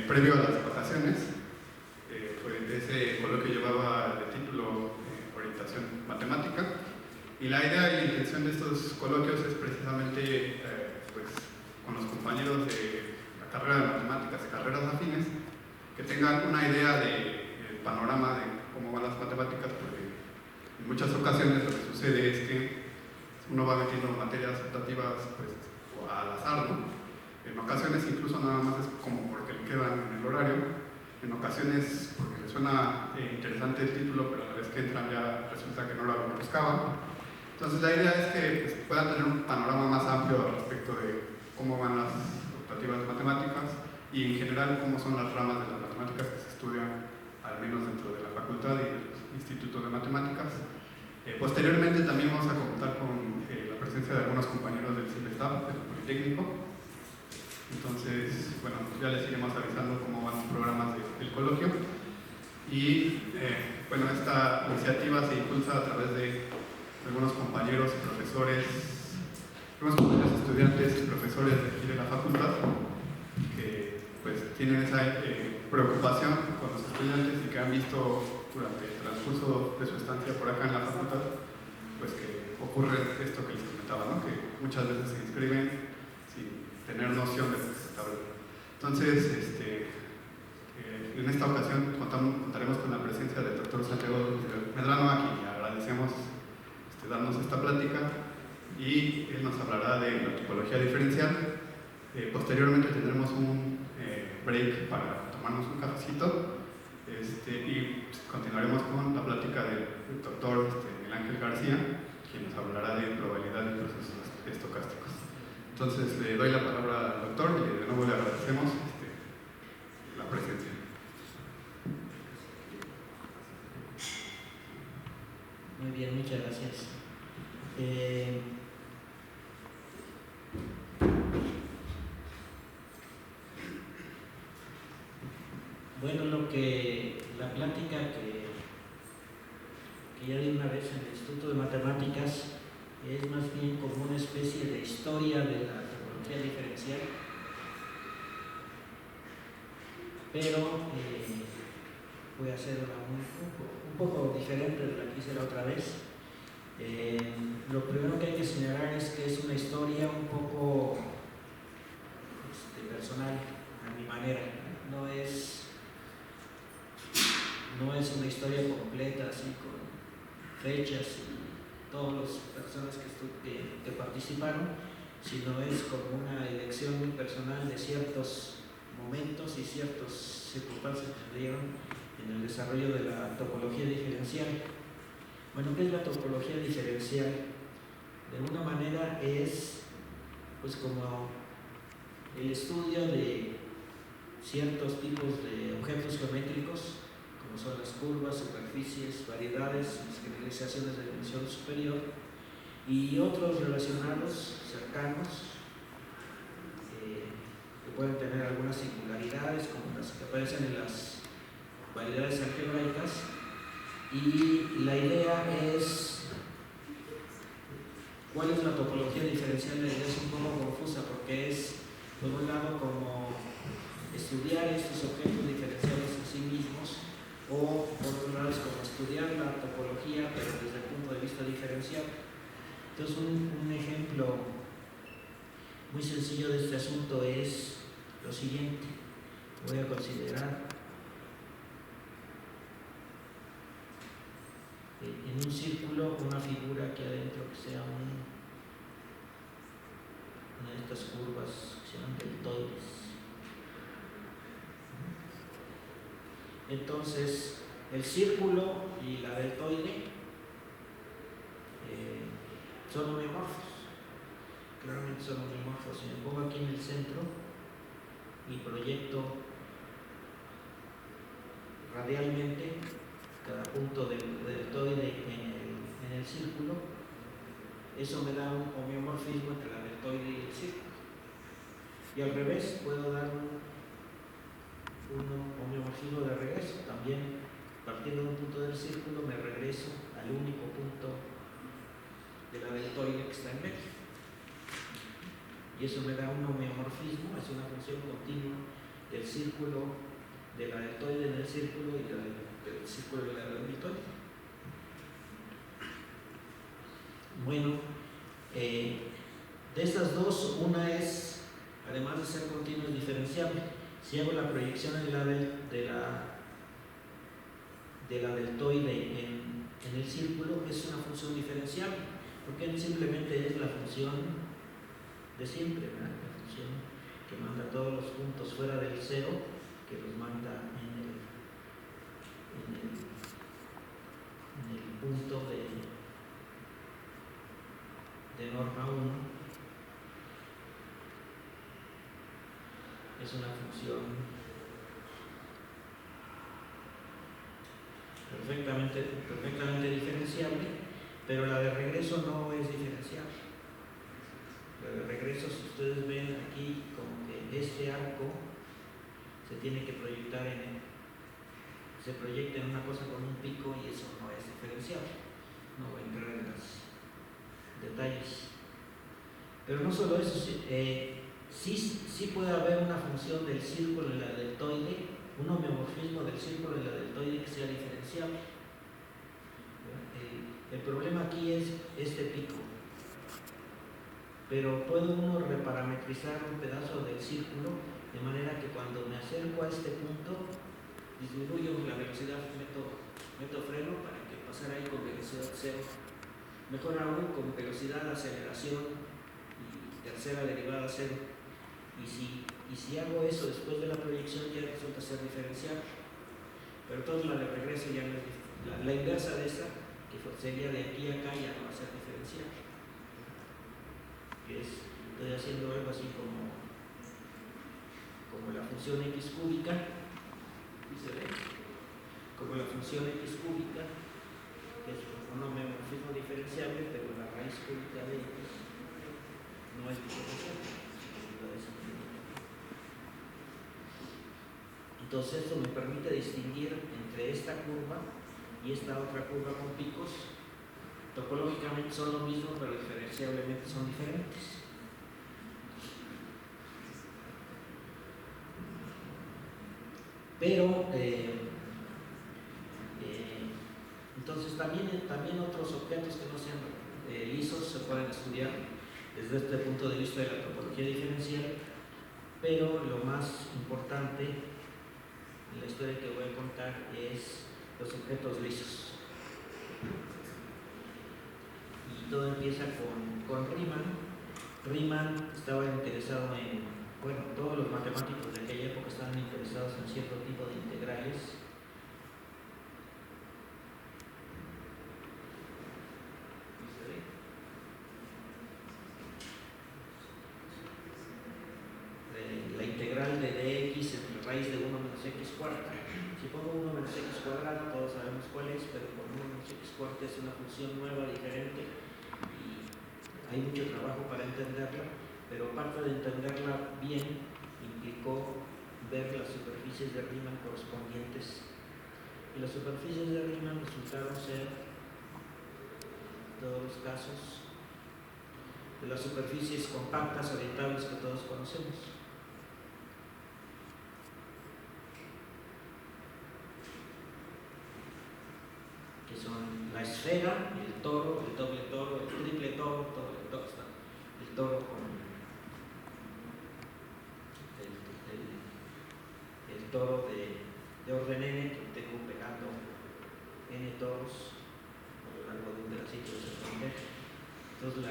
previo a las vacaciones. Ese coloquio llevaba el título Orientación Matemática, y la idea y la intención de estos coloquios es precisamente pues, con los compañeros de la carrera de matemáticas y carreras afines, que tengan una idea del panorama de cómo van las matemáticas, porque en muchas ocasiones lo que sucede es que uno va metiendo materias optativas pues, al azar, ¿no? En ocasiones incluso nada más es como porque le quedan en el horario, en ocasiones porque le suena interesante el título, pero a la vez que entran ya resulta que no lo buscaban. Entonces la idea es que pues, puedan tener un panorama más amplio al respecto de cómo van las optativas matemáticas y en general cómo son las ramas de las matemáticas que se estudian, al menos dentro de la facultad y del Instituto de Matemáticas. Posteriormente también vamos a contar con la presencia de algunos compañeros del CIPESTAP, del Politécnico. Entonces, bueno, ya les iremos avisando cómo van los programas del coloquio. Y bueno, esta iniciativa se impulsa a través de algunos compañeros y profesores, algunos compañeros estudiantes y profesores de aquí de la facultad que pues tienen esa preocupación con los estudiantes y que han visto durante el transcurso de su estancia por acá en la facultad, pues que ocurre esto que les comentaba, ¿no? Que muchas veces se inscriben sin tener noción de lo que se está hablando. Entonces, en esta ocasión contaremos con la presencia del doctor Santiago Medrano, a quien agradecemos darnos esta plática, y él nos hablará de la topología diferencial. Posteriormente tendremos un break para tomarnos un cafecito y continuaremos con la plática del doctor Miguel Ángel García, quien nos hablará de probabilidad de procesos estocásticos. Entonces le doy la palabra al doctor y de nuevo le agradecemos la presencia. Muy bien, muchas gracias. Bueno, la plática que ya di una vez en el Instituto de Matemáticas es más bien como una especie de historia de la topología diferencial, pero voy a hacerla un poco diferente de la que hice la otra vez. Lo primero que hay que señalar es que es una historia un poco personal, a mi manera. No es una historia completa, así con fechas y todas las personas que participaron, sino es como una elección muy personal de ciertos momentos y ciertas circunstancias que se dieron en el desarrollo de la topología diferencial. Bueno, ¿qué es la topología diferencial? De alguna manera es pues como el estudio de ciertos tipos de objetos geométricos, como son las curvas, superficies, variedades, las generalizaciones de dimensión superior y otros relacionados cercanos que pueden tener algunas singularidades, como las que aparecen en las variedades algebraicas. Y la idea es, ¿cuál es la topología diferencial? La idea es un poco confusa porque es, por un lado, como estudiar estos objetos diferenciales en sí mismos, o por otro lado es como estudiar la topología pero desde el punto de vista diferencial. Entonces un ejemplo muy sencillo de este asunto es lo siguiente. Voy a considerar en un círculo una figura aquí adentro que sea una de estas curvas que se llaman deltoides. Entonces el círculo y la deltoide son homeomorfos, claramente son homeomorfos. Si me pongo aquí en el centro y proyecto radialmente cada punto del deltoide en el círculo, eso me da un homeomorfismo entre la deltoide y el círculo. Y al revés, puedo dar un homeomorfismo de regreso. También, partiendo de un punto del círculo, me regreso al único punto de la deltoide que está en medio. Y eso me da un homeomorfismo, es una función continua del círculo, de la deltoide en el círculo y del círculo de la deltoide. Bueno, de estas dos, una es, además de ser continua, es diferenciable. Si hago la proyección de la deltoide en el círculo, es una función diferenciable, porque simplemente es la función de siempre, ¿verdad? La función que manda todos los puntos fuera del cero, que los manda en el punto de norma 1. Es una función perfectamente diferenciable, pero la de regreso no es diferenciable. La de regreso, si ustedes ven aquí, como que este arco se tiene que proyectar se proyecta en una cosa con un pico y eso no es diferenciable. No voy a entrar en los detalles. Pero no solo eso, sí puede haber una función del círculo en la deltoide, un homeomorfismo del círculo en la deltoide que sea diferenciable. El problema aquí es este pico. Pero puede uno reparametrizar un pedazo del círculo de manera que cuando me acerco a este punto disminuyo la velocidad, meto freno para que pasara ahí con velocidad cero. Mejor aún con velocidad de aceleración y tercera derivada cero. Y si hago eso después de la proyección ya resulta ser diferencial. Pero entonces la de regreso ya no es diferencial. La inversa de esta, que sería de aquí a acá, ya no va a ser diferencial. Estoy haciendo algo así como la función x cúbica, ¿sí se ve? Como la función x cúbica, que es un homeomorfismo diferenciable, pero la raíz cúbica de x no es diferenciable. Entonces esto me permite distinguir entre esta curva y esta otra curva con picos. Topológicamente son lo mismo, pero diferenciablemente son diferentes. Pero entonces también otros objetos que no sean lisos se pueden estudiar desde este punto de vista de la topología diferencial, pero lo más importante en la historia que voy a contar es los objetos lisos. Y todo empieza con Riemann. Riemann estaba interesado todos los matemáticos de aquella época estaban interesados en cierto tipo de integrales. La integral de dx entre raíz de 1 menos x cuarta. Si pongo 1 menos x cuadrado, todos sabemos cuál es, pero con 1 menos x cuarta es una función nueva, diferente, y hay mucho trabajo para entenderla, pero parte de entenderla bien implicó ver las superficies de Riemann correspondientes. Y las superficies de Riemann resultaron ser, en todos los casos, de las superficies compactas orientables que todos conocemos. Que son la esfera, el toro, el doble toro, el triple toro, el toro con el toro de orden n, que tengo pegando n toros a lo largo de un pedacito de ese frontera. Entonces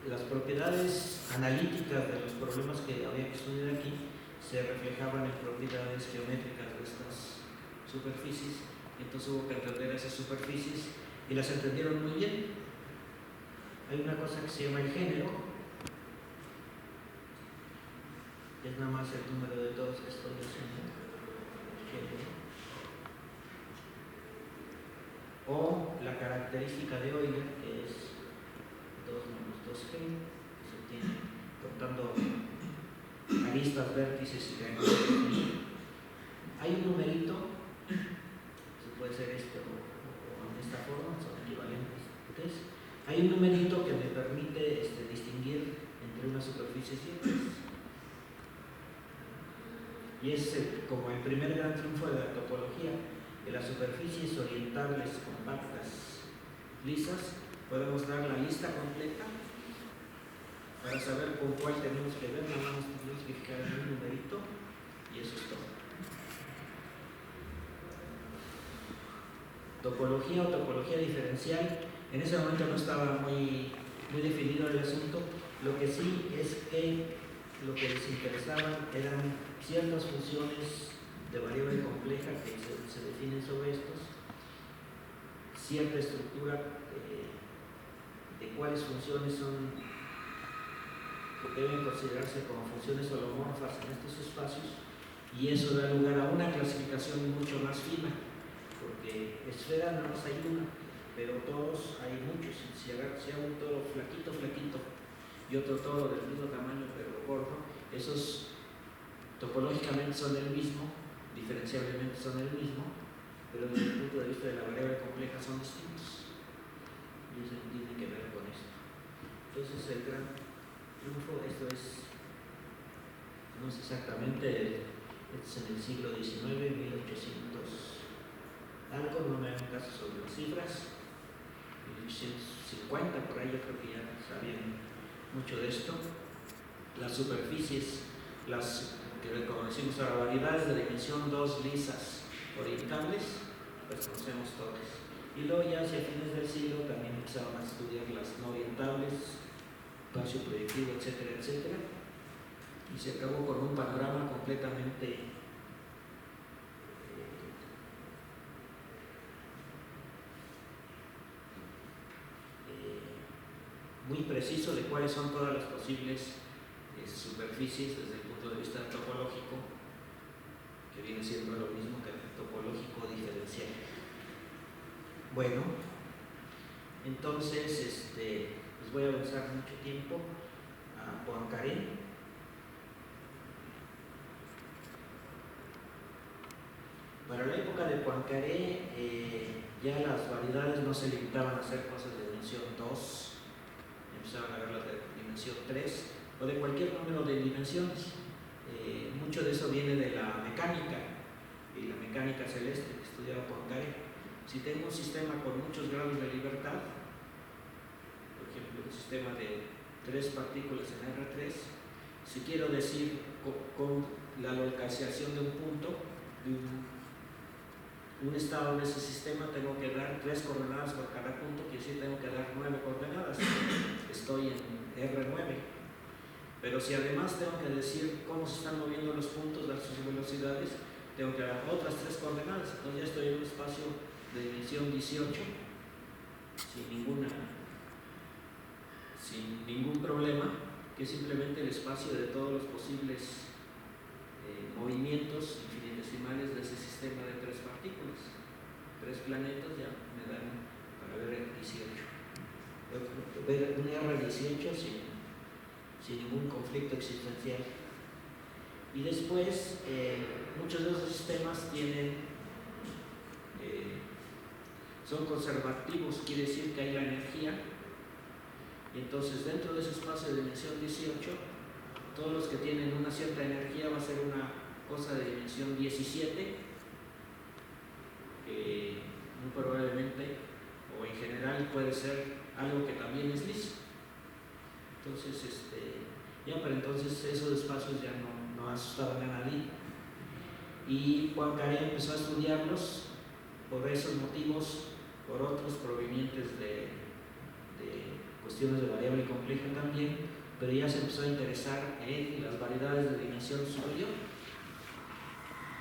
las propiedades analíticas de los problemas que había que estudiar aquí se reflejaban en propiedades geométricas de estas superficies. Entonces hubo que entender esas superficies y las entendieron muy bien. Hay una cosa que se llama el género, que es nada más el número de todos que estoy haciendo, o la característica de Euler, que es 2 menos 2g, que se obtiene contando aristas, vértices y triángulos. Hay un numerito, puede ser este o en esta forma, son equivalentes. Entonces, hay un numerito que me permite distinguir entre entre una superficie y otra. Y es como el primer gran triunfo de la topología, que las superficies orientables compactas lisas podemos dar la lista completa para saber con cuál tenemos que ver, nada más tenemos que fijar en un numerito y eso es todo. Topología o topología diferencial, en ese momento no estaba muy definido el asunto. Lo que sí es que lo que les interesaba eran ciertas funciones de variable compleja que se definen sobre estos, cierta estructura de cuáles funciones son que deben considerarse como funciones holomorfas en estos espacios, y eso da lugar a una clasificación mucho más fina, porque esfera nada más hay una, pero todos hay muchos. Si hago un toro flaquito y otro toro del mismo tamaño pero gordo, esos topológicamente son el mismo, diferenciablemente son el mismo, pero desde el punto de vista de la variable compleja son distintos, y eso tiene que ver con esto. Entonces el gran triunfo, esto es, no es exactamente, es en el siglo XIX, 1800 algo, no me hagan caso sobre las cifras, 1850 por ahí, yo creo que ya sabían mucho de esto. Las superficies, las que como decimos ahora, variedades de dimensión 2 lisas orientables, las conocemos todas. Y luego ya hacia fines del siglo también empezaron a estudiar las no orientables, espacio proyectivo, etcétera, etcétera, y se acabó con un panorama completamente muy preciso de cuáles son todas las posibles superficies desde el punto de vista topológico, que viene siendo lo mismo que el topológico diferencial. Bueno, entonces les voy a avanzar mucho tiempo a Poincaré. Para la época de Poincaré ya las variedades no se limitaban a hacer cosas de dimensión 2, empezaron a ver las de dimensión 3 o de cualquier número de dimensiones. Mucho de eso viene de la mecánica y la mecánica celeste que estudiaba Poincaré. Si tengo un sistema con muchos grados de libertad, por ejemplo un sistema de 3 partículas en R3, si quiero decir con la localización de un punto, de un estado de ese sistema, tengo que dar 3 coordenadas por cada punto, que sí tengo que dar 9 coordenadas. Estoy en R9. Pero si además tengo que decir cómo se están moviendo los puntos, dar sus velocidades, tengo que dar otras 3 coordenadas. Entonces ya estoy en un espacio de dimensión 18, sin ningún problema, que es simplemente el espacio de todos los posibles movimientos infinitesimales de ese sistema de 3 partículas. 3 planetas ya me dan para ver el 18. Ver un R18 sin ningún conflicto existencial. Y después, muchos de esos sistemas son conservativos, quiere decir que hay la energía, y entonces dentro de ese espacio de dimensión 18, todos los que tienen una cierta energía va a ser una cosa de dimensión 17, muy probablemente, o en general puede ser algo que también es liso. Entonces, ya para entonces esos espacios ya no asustaban a nadie. Y Poincaré empezó a estudiarlos por esos motivos, por otros provenientes de cuestiones de variable compleja también, pero ya se empezó a interesar en las variedades de dimensión superior.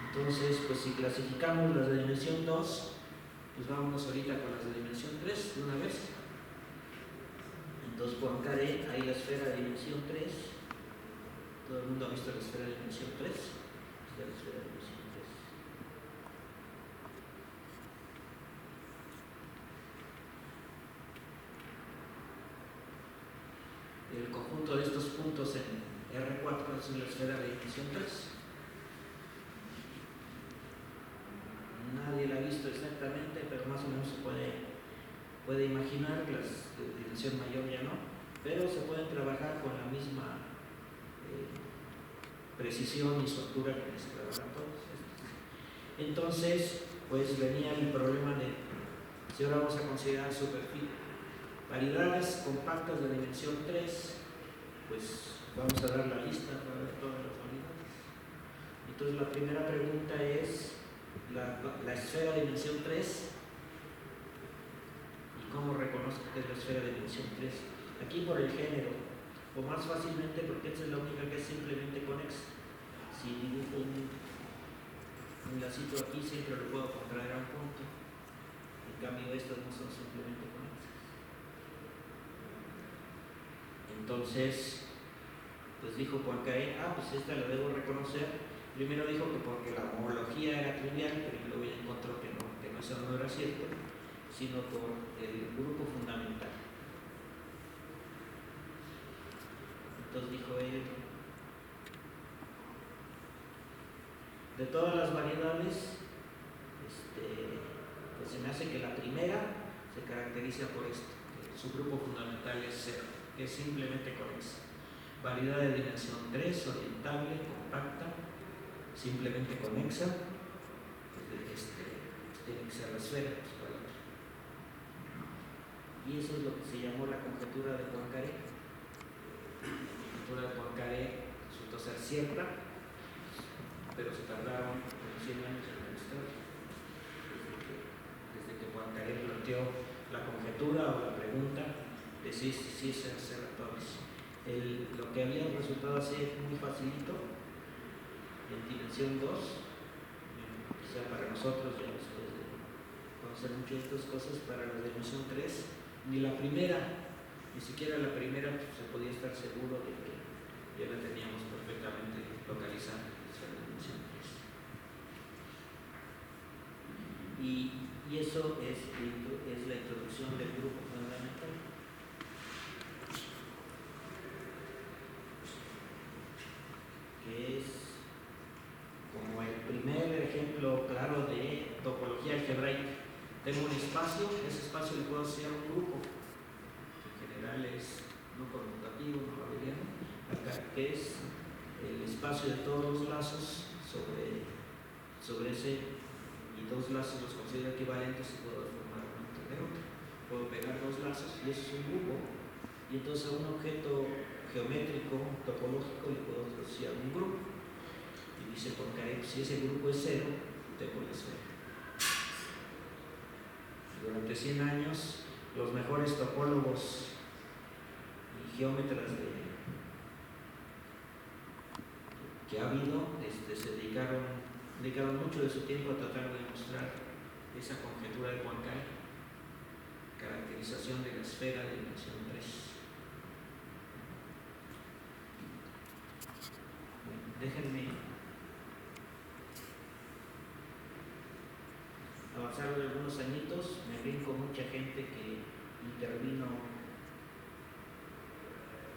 Entonces, pues si clasificamos las de dimensión 2, pues vámonos ahorita con las de dimensión 3 de una vez. Entonces Poincaré, ahí la esfera de dimensión 3, todo el mundo ha visto la esfera de dimensión 3, esta es la esfera de dimensión 3. El conjunto de estos puntos en R4 es la esfera de dimensión 3. Nadie la ha visto exactamente, pero más o menos se puede imaginar. Las de dimensión mayor ya no, pero se pueden trabajar con la misma precisión y soltura que necesitaban todos estos. Entonces, pues venía el problema de si ahora vamos a considerar superficie. Variedades compactas de dimensión 3, pues vamos a dar la lista para ver todas las variedades. Entonces la primera pregunta es la esfera de dimensión 3 y cómo reconozco que es la esfera de dimensión 3. Aquí por el género, o más fácilmente porque esta es la única que es simplemente conexa. Si dibujo un lacito aquí siempre lo puedo contraer a un punto. En cambio estas no son simplemente conexas. Entonces, pues dijo Poincaré, pues esta la debo reconocer. Primero dijo que porque la homología era trivial, pero luego ya encontró que eso no era cierto, sino por el grupo fundamental. Entonces dijo él, de todas las variedades, pues se me hace que la primera se caracteriza por esto, que su grupo fundamental es 0, que es simplemente conexa. Variedad de dimensión 3, orientable, compacta, simplemente conexa, tiene que ser la esfera. Y eso es lo que se llamó la conjetura de Poincaré. La conjetura de Poincaré resultó ser cierta, pero se tardaron 100 años en demostrar. Desde que Poincaré planteó la conjetura o la pregunta de si es acertables. Lo que había resultado ser muy facilito en dimensión 2, quizá para nosotros ya después de conocer mucho de estas cosas, para la dimensión 3 ni la primera, ni siquiera la primera se podía estar seguro de que ya la teníamos perfectamente localizada en la dimensión 3. Y eso es la introducción del grupo fundamental. Que es como el primer ejemplo claro de topología algebraica. Tengo un espacio, ese espacio le puedo asociar un grupo, que en general es no conmutativo, no abeliano, acá que es el espacio de todos los lazos sobre ese, y dos lazos los considero equivalentes y puedo formar uno entre otro. Puedo pegar dos lazos y eso es un grupo, y entonces a un objeto geométrico, topológico, le puedo asociar un grupo. Y dice Poincaré, si ese grupo es 0, tengo la esfera. Durante 100 años, los mejores topólogos y geómetras que ha habido se dedicaron mucho de su tiempo a tratar de demostrar esa conjetura de Poincaré, caracterización de la esfera de dimensión 3. Déjenme avanzar de algunos añitos. Me brinco mucha gente que intervino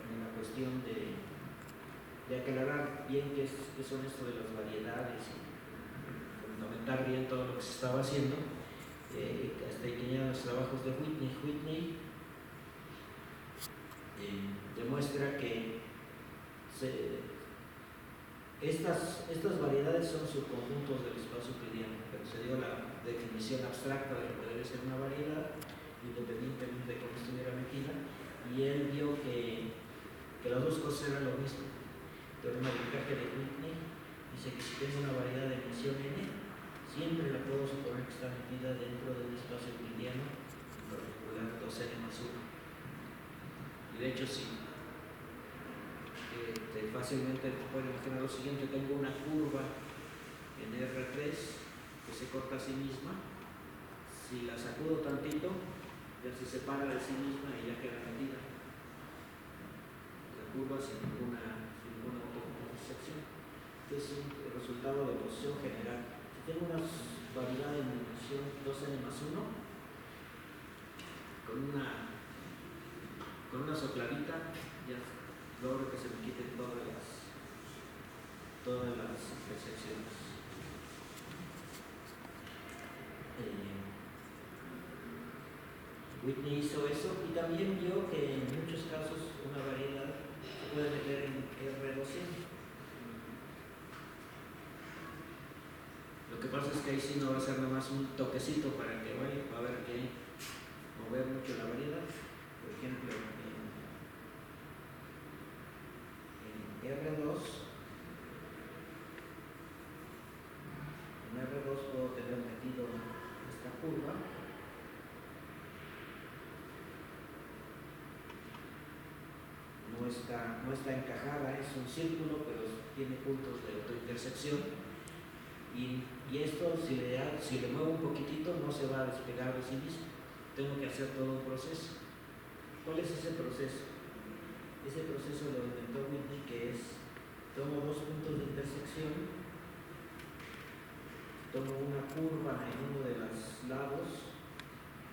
en la cuestión de aclarar bien qué son esto de las variedades y fundamentar bien todo lo que se estaba haciendo, hasta que llegan los trabajos de Whitney. Whitney demuestra que estas variedades son subconjuntos del espacio euclidiano, pero se dio la definición abstracta de lo que debe ser una variedad, independientemente de cómo estuviera metida, y él vio que las dos cosas eran lo mismo. El teorema de encaje de Whitney dice que si tengo una variedad de dimensión n, siempre la puedo suponer que está metida dentro de un espacio euclidiano, en particular 2n más 1. Y de hecho sí. Fácilmente se puede imaginar lo siguiente: tengo una curva en R3 que se corta a sí misma. Si la sacudo tantito, ya se separa de sí misma y ya queda metida la curva sin ninguna intersección. Este es un resultado de posición general. Si tengo una variedad en dimensión 2n más 1 con una sopladita, ya logro que se me quiten todas las intersecciones. Whitney hizo eso y también vio que en muchos casos una variedad se puede meter en R2n. que ahí sí no va a ser nada más un toquecito para que vaya, va a haber que mover mucho la variedad. Por ejemplo, en R2 puedo tener metido esta curva. No está encajada, es un círculo, pero tiene puntos de autointersección. Y esto, si le muevo un poquitito, no se va a despegar de sí mismo. Tengo que hacer todo un proceso. ¿Cuál es ese proceso? Ese proceso lo inventó Whitney, que es: tomo dos puntos de intersección, tomo una curva en uno de los lados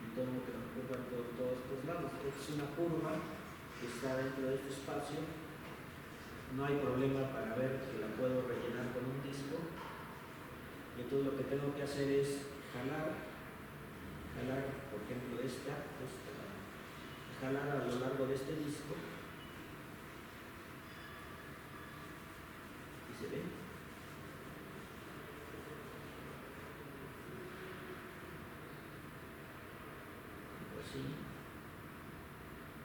y tomo otra curva en todos estos lados. Esta es una curva que está dentro de este espacio. No hay problema para ver que la puedo rellenar con un disco. Y entonces lo que tengo que hacer es jalar, por ejemplo, jalar a lo largo de este disco. ¿Y se ve? Así.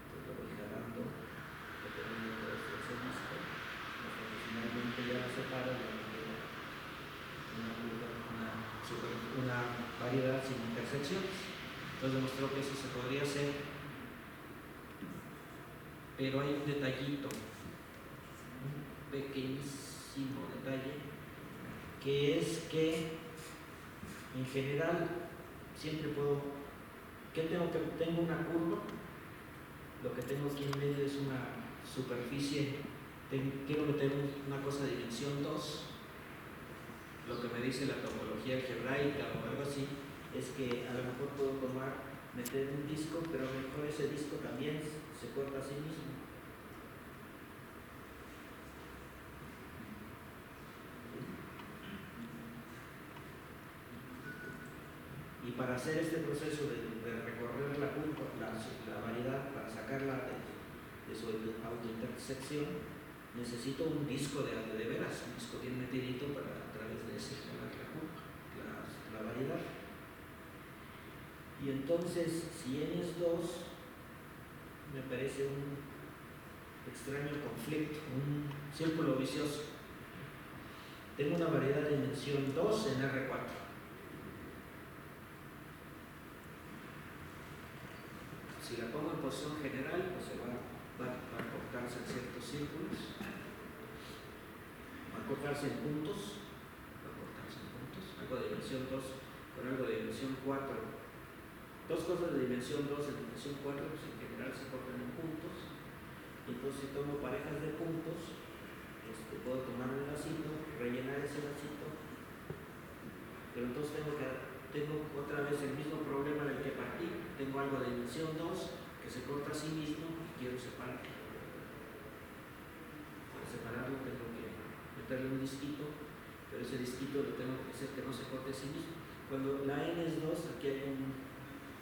Entonces lo voy jalando, dependiendo de ese disco, hasta que finalmente ya lo separo y una variedad sin intersecciones. Entonces demostró que eso se podría hacer, pero hay un detallito, un pequeñísimo detalle, que es que en general siempre tengo una curva, lo que tengo aquí en medio es una superficie, quiero meter una cosa de dimensión 2. Lo que me dice la topología algebraica o algo así es que a lo mejor puedo meter un disco, pero a lo mejor ese disco también se corta a sí mismo. Y para hacer este proceso de recorrer la variedad, para sacarla de su autointersección, necesito un disco de veras, un disco bien metidito para a través de ese jalar la variedad. Y entonces, si n es 2, me parece un extraño conflicto, un círculo vicioso. Tengo una variedad de dimensión 2 en R4. Si la pongo en posición general, pues se va a cortarse en ciertos círculos, va a cortarse en puntos, algo de dimensión 2 con algo de dimensión 4. Dos cosas de dimensión 2 en dimensión 4, pues en general se cortan en puntos. Entonces, si tomo parejas de puntos, puedo tomar un lacito, rellenar ese lacito, pero entonces tengo otra vez el mismo problema del que partí. Tengo algo de dimensión 2 que se corta a sí mismo y quiero separarlo. Para separarlo tengo que meterle un disquito, pero ese disquito lo tengo que hacer que no se corte a sí mismo. Cuando la n es 2, aquí hay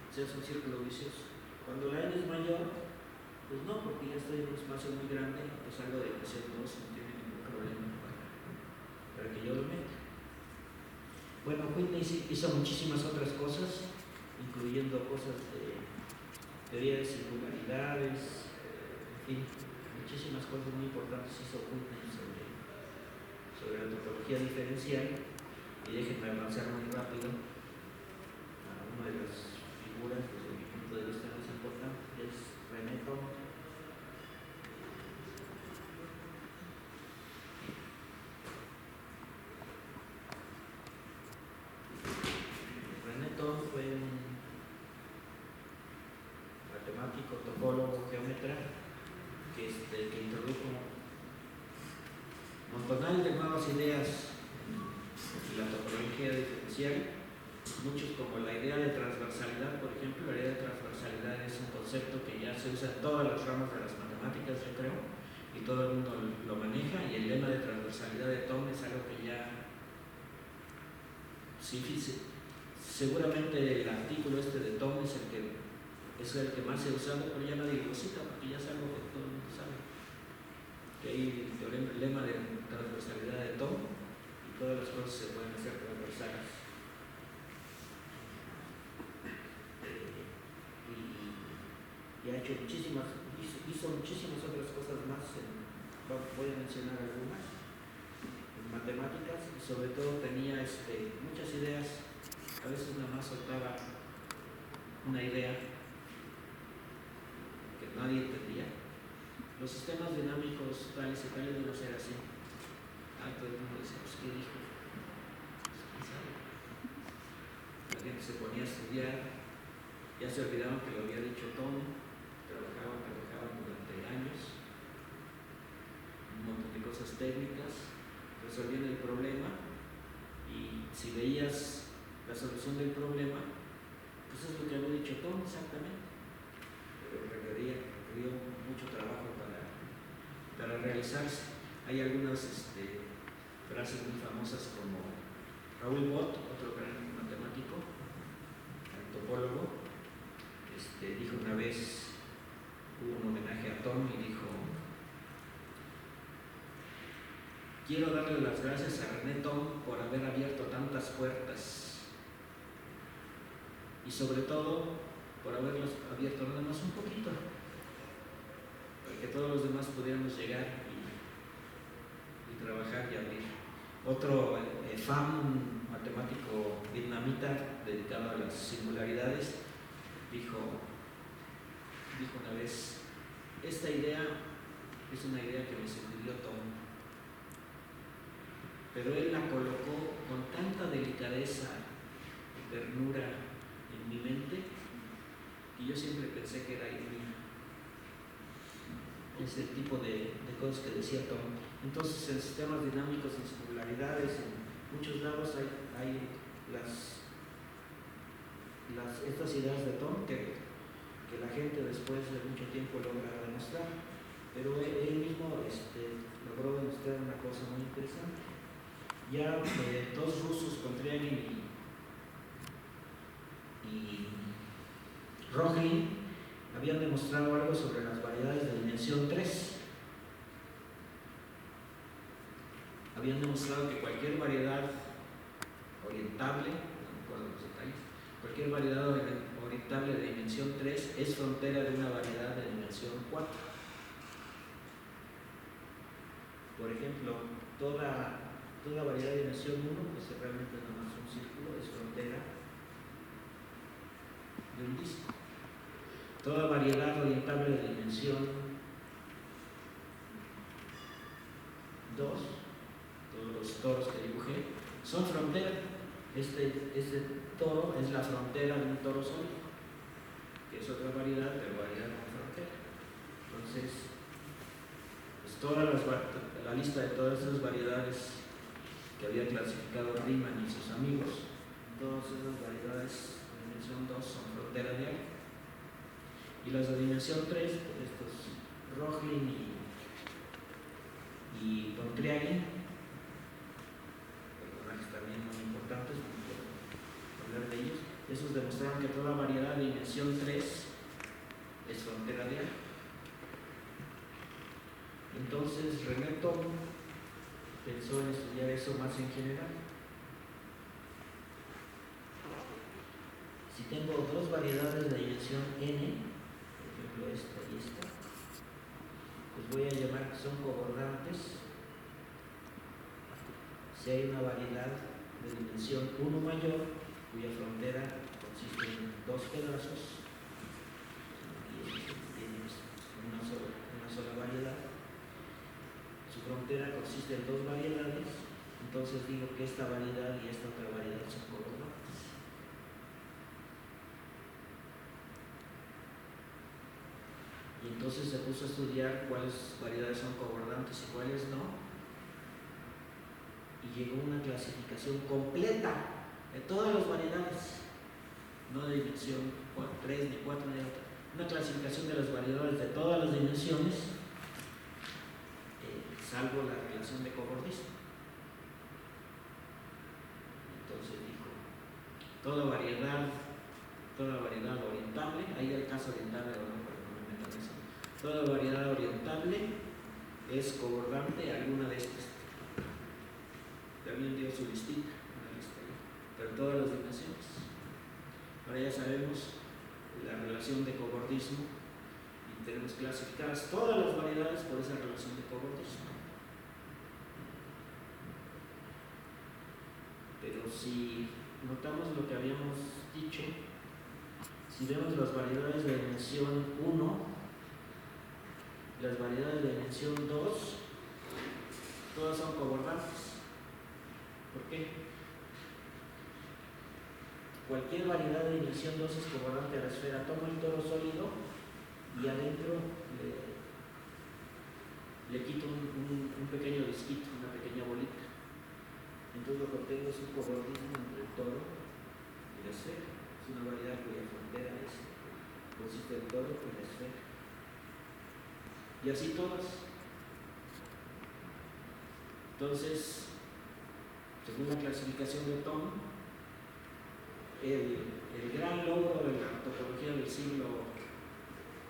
se hace un círculo vicioso. Cuando la n es mayor, pues no, porque ya estoy en un espacio muy grande, pues algo de dimensión 2 no tiene ningún problema para que yo lo meta. Bueno, Whitney hizo muchísimas otras cosas, incluyendo cosas de teoría de singularidades, en fin, muchísimas cosas muy importantes hizo Whitney sobre la topología diferencial. Y déjenme avanzar muy rápido a una de las figuras desde mi punto de vista más importante, es René Thom. René Thom fue un matemático, topólogo, geómetra que introdujo un montonal de nuevas ideas en la topología diferencial. Muchos, como la idea de transversalidad, por ejemplo. La idea de transversalidad es un concepto que ya se usa en todas las ramas de las matemáticas, yo creo, y todo el mundo lo maneja. Y el lema de transversalidad de Thom es algo que ya seguramente el artículo de Thom es el que más se ha usado, pero ya nadie lo cita porque ya es algo que todo el mundo sabe, que hay el lema de transversalidad de Thom y todas las cosas se pueden hacer transversales. hizo muchísimas otras cosas más, voy a mencionar algunas, en matemáticas, y sobre todo tenía muchas ideas, a veces nada más soltaba una idea que nadie entendía. Los sistemas dinámicos tales y tales deben ser así. Todo el mundo decía, pues, ¿qué dijo? Pues, ¿quién sabe? La gente se ponía a estudiar, ya se olvidaban que lo había dicho Tom, trabajaban durante años, un montón de cosas técnicas, resolvían el problema, y si veías la solución del problema, pues es lo que había dicho Tom exactamente, pero requería mucho trabajo para realizarse. Hay algunas frases muy famosas como Raoul Bott, otro gran matemático, antropólogo, dijo una vez, hubo un homenaje a Tom y dijo: quiero darle las gracias a René Tom por haber abierto tantas puertas y sobre todo por haberlas abierto nada más un poquito, para que todos los demás pudiéramos llegar y trabajar y abrir. Otro Pham, un matemático vietnamita dedicado a las singularidades, dijo una vez: esta idea es una idea que me sugirió Tom, pero él la colocó con tanta delicadeza y ternura en mi mente y yo siempre pensé que era ironía. Es el tipo de cosas que decía Tom. Entonces, en sistemas dinámicos, en singularidades, en muchos lados hay estas ideas de Tom que la gente después de mucho tiempo logra demostrar, pero él mismo logró demostrar una cosa muy interesante. Ya dos rusos, Kontriagin y Rögling, habían demostrado algo sobre las variedades de dimensión 3. Habían demostrado que cualquier variedad orientable, no me acuerdo los detalles, cualquier variedad orientable de dimensión 3 es frontera de una variedad de dimensión 4. Por ejemplo, toda variedad de dimensión 1, pues realmente no es un círculo, es frontera de un disco. Toda variedad orientable de dimensión 2, todos los toros que dibujé, son frontera. Este toro es la frontera de un toro sólido, que es otra variedad, pero variedad con frontera. Entonces, pues la lista de todas esas variedades que había clasificado Riemann y sus amigos, todas esas variedades de dimensión 2 son frontera de algo. Y las de dimensión 3, pues estos Rögling y Kontriagin, personajes también muy importantes, no puedo hablar de ellos, esos demostraron que toda variedad de dimensión 3 es frontera de algo. Entonces René Tom pensó en estudiar eso más en general. Si tengo dos variedades de dimensión n, por ejemplo esta y esta, pues voy a llamar que son coordantes si hay una variedad de dimensión 1 mayor cuya frontera consiste en dos pedazos, y tiene una sola variedad. Su frontera consiste en dos variedades, entonces digo que esta variedad y esta otra variedad son coordantes. Y entonces se puso a estudiar cuáles variedades son coordantes y cuáles no, y llegó a una clasificación completa de todas las variedades, no de dimensión 3, ni 4, ni otra, una clasificación de las variedades de todas las dimensiones, salvo la relación de cobordismo. Entonces dijo, toda variedad orientable, ahí el caso orientable o no, pero no me meto en eso, toda variedad orientable es coordante a alguna de estas. También dio su listita, una lista ahí, pero todas las dimensiones. Ahora ya sabemos la relación de cobordismo tenemos clasificadas todas las variedades por esa relación de cogotismo. Pero si notamos lo que habíamos dicho, si vemos las variedades de dimensión 1, las variedades de dimensión 2, todas son cobordantes. ¿Por qué? Cualquier variedad de dimensión 2 es cobordante a la esfera. Tomo el toro sólido y adentro le quito un pequeño disquito, una pequeña bolita. Entonces lo que obtengo es un cobordismo entre el toro y la esfera. Es una variedad cuya frontera consiste el toro y la esfera. Y así todas. Entonces, según la clasificación de Thom, el gran logro de la topología del siglo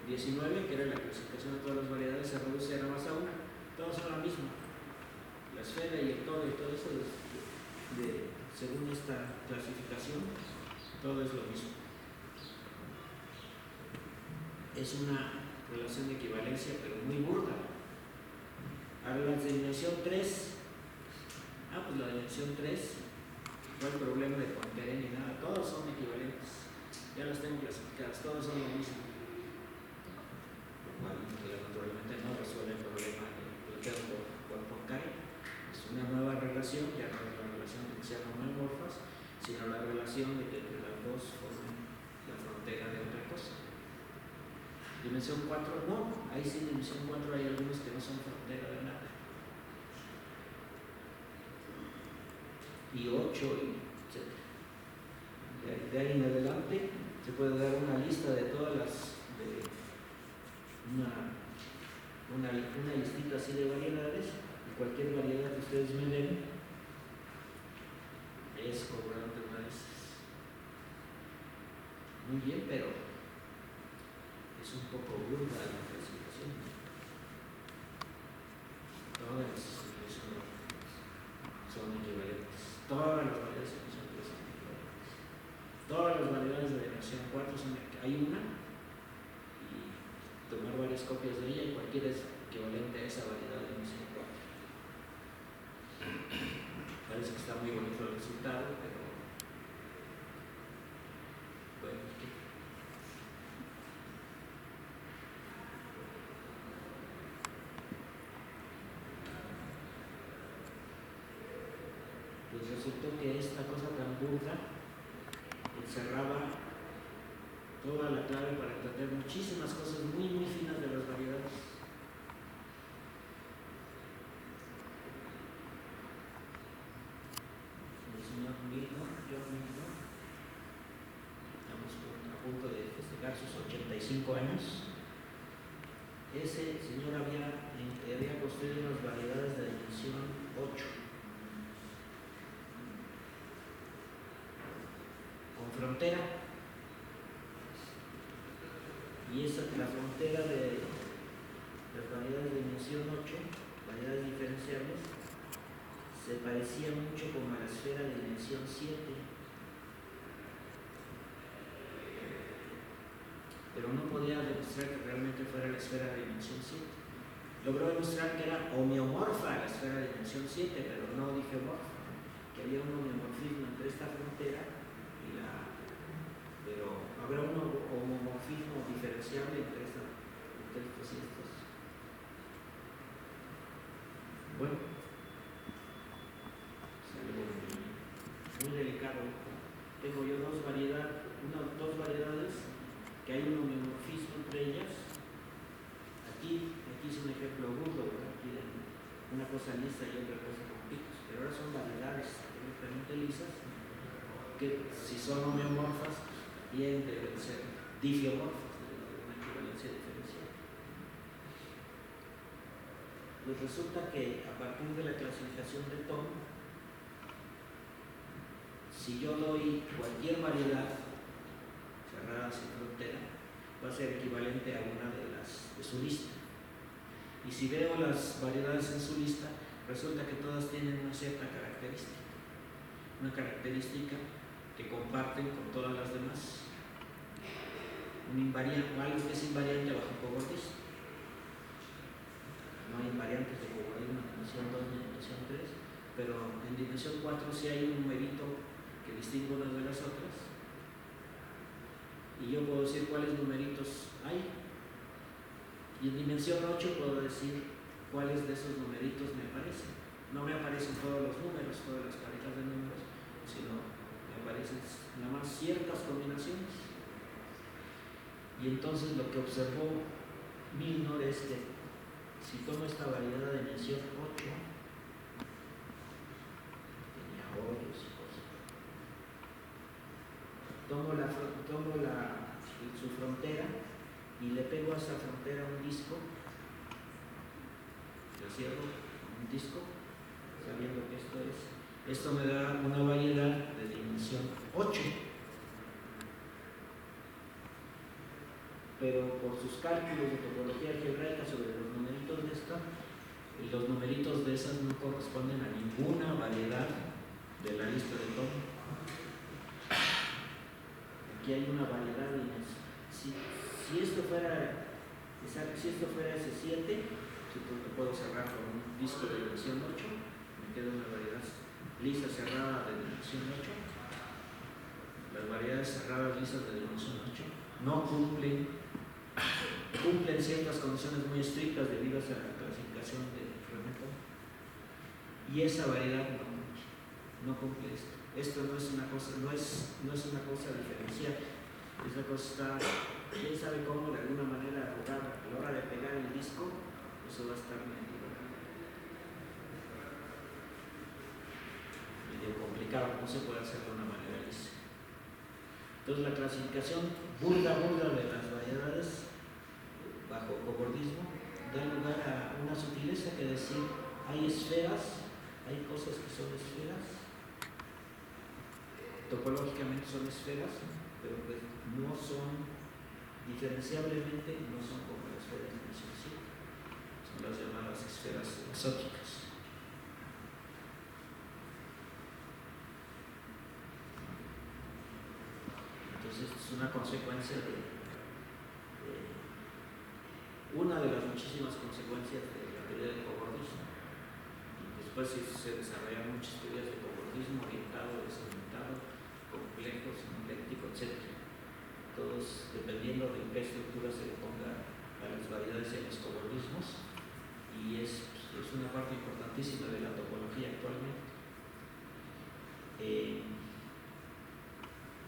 XIX, que era la clasificación de todas las variedades, se reduce a nada más a una. Todas son la misma. La esfera y el toro y todo eso, según esta clasificación, todo es lo mismo. Es una relación de equivalencia, pero muy burda. Ahora las de dimensión 3, pues la dimensión 3, no hay problema de Poincaré ni nada, todos son equivalentes, ya las tengo clasificadas, todos son lo mismo. Lo cual, naturalmente, no resuelve el problema planteado por Poincaré. Es una nueva relación, ya no es la relación de que sean homomorfas, sino la relación de que entre las dos formen la frontera de otra cosa. Dimensión 4, no, ahí sí en dimensión 4 hay algunos que no son frontera de nada. Y 8, etc. De ahí en adelante se puede dar una lista de todas las, una listita así de variedades, y cualquier variedad que ustedes me den es cobordante una de esas. Muy bien, pero es un poco burda la clasificación. Todas son equivalentes. Todas las variedades de dimensión 3 son equivalentes. Todas las variedades de dimensión 4 hay una, y tomar varias copias de ella, y cualquiera es equivalente a esa variedad de dimensión 4. Parece que está muy bonito el resultado, pero bueno, pues resultó que esta cosa tan burda encerraba toda la clave para entender muchísimas cosas muy muy finas de las variedades. El señor John Milton, estamos a punto de festejar sus 85 años. Ese señor había construido unas variedades de dimensión 8. Con frontera, y la frontera de las variedades de dimensión 8, variedades diferenciables, se parecía mucho como a la esfera de dimensión 7, pero no podía demostrar que realmente fuera la esfera de dimensión 7. Logró demostrar que era homeomorfa a la esfera de dimensión 7, pero no digeomorfa, que había un homeomorfismo entre esta frontera y pero habrá un homomorfismo diferenciable entre estos y estos. Bueno, es algo muy delicado. Tengo yo dos variedades que hay un homeomorfismo entre ellas. Aquí es un ejemplo burdo, ¿verdad? Aquí una cosa lisa y otra cosa con picos, pero ahora son variedades perfectamente lisas que, si son homeomorfas, bien deben ser digiomorfas, una equivalencia diferencial. Pues resulta que a partir de la clasificación de Thom, si yo doy cualquier variedad cerrada sin frontera, va a ser equivalente a una de su lista. Y si veo las variedades en su lista, resulta que todas tienen una cierta característica. Una característica que comparten con todas las demás. algo que es invariante bajo cobordismo. No hay invariantes de cobordismo en dimensión 2 ni en dimensión 3, pero en dimensión 4 sí hay un numerito que distingue unas de las otras. Y yo puedo decir cuáles numeritos hay. Y en dimensión 8 puedo decir cuáles de esos numeritos me aparecen. No me aparecen todos los números, todas las parejas de números, sino me aparecen nada más ciertas combinaciones. Y entonces lo que observó Milnor es que si tomo esta variedad de dimensión 8, tenía hoyos y cosas, tomo su frontera y le pego a esa frontera un disco, lo cierro con un disco, sabiendo que esto me da una variedad de dimensión 8. Pero por sus cálculos de topología algebraica sobre los numeritos de esta, los numeritos de esas no corresponden a ninguna variedad de la lista de Thom. Aquí hay una variedad de dimensiones. Si esto fuera S7, puedo cerrar con un disco de dimensión 8, me queda una variedad lisa cerrada de dimensión 8. Las variedades cerradas lisas de dimensión 8 no cumplen ciertas condiciones muy estrictas debido a la clasificación de René. Y esa variedad no cumple esto. Esto no es una cosa diferencial. Esa cosa está, quién sabe cómo, de alguna manera arrugada. A la hora de pegar el disco, eso va a estar medio complicado, no se puede hacer de una manera lisa. Entonces la clasificación burda de las variedades bajo cobordismo da lugar a una sutileza que decir hay esferas, hay cosas que son esferas, topológicamente son esferas, pero pues no son, diferenciablemente no son como las esferas de dimensión 7, son las llamadas esferas exóticas. Entonces es una consecuencia una de las muchísimas consecuencias de la teoría del cobordismo. Y después se desarrollaron muchas teorías de cobordismo orientado, desorientado, complejo, sinléctico, etc. Todos dependiendo de qué estructura se le ponga a las variedades en los cobordismos, y es una parte importantísima de la topología actualmente.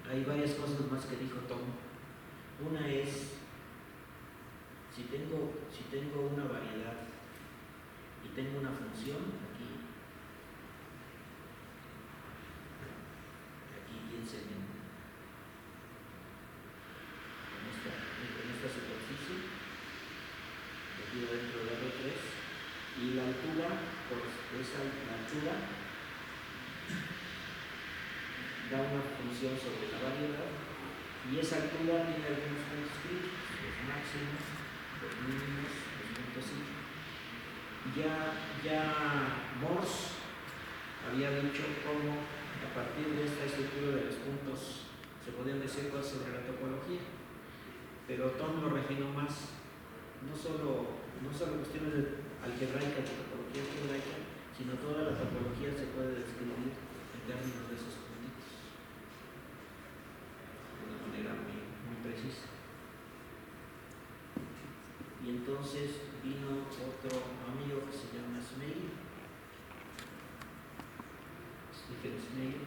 Hay varias cosas más que dijo Thom. Una es, si tengo una variedad y tengo una función, aquí piensen en esta superficie, metida dentro de R3, y la altura, la altura da una función sobre la variedad, y esa altura tiene algunos puntos críticos, los máximos, los mínimos, los puntos críticos. Ya Morse había dicho cómo a partir de esta estructura de los puntos se podían decir cosas sobre la topología, pero Thom lo refinó más, no solo cuestiones algebraicas de topología algebraica, sino toda la topología se puede describir en términos de esos puntitos de una manera muy precisa. Y entonces vino otro amigo que se llama Smale, Stephen Smale,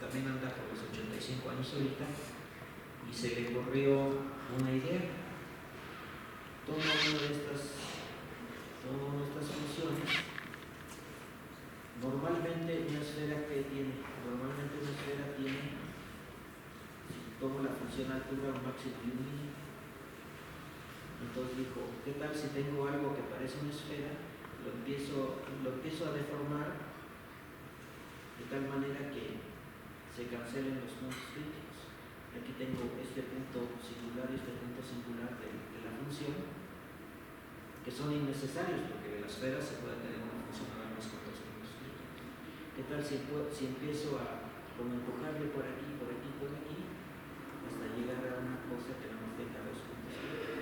también anda por los 85 años ahorita, y se le ocurrió una idea. Toma una de estas funciones. Normalmente una esfera tiene, si tomo la función altura, un máximo y un mínimo. Entonces dijo, ¿qué tal si tengo algo que parece una esfera? Lo empiezo a deformar de tal manera que se cancelen los puntos críticos. Aquí tengo este punto singular y este punto singular de la función, que son innecesarios porque de la esfera se puede tener una función nada más con dos puntos críticos. ¿Qué tal si empiezo a como empujarle por aquí, hasta llegar llegar a una cosa que no tenga dos puntos críticos.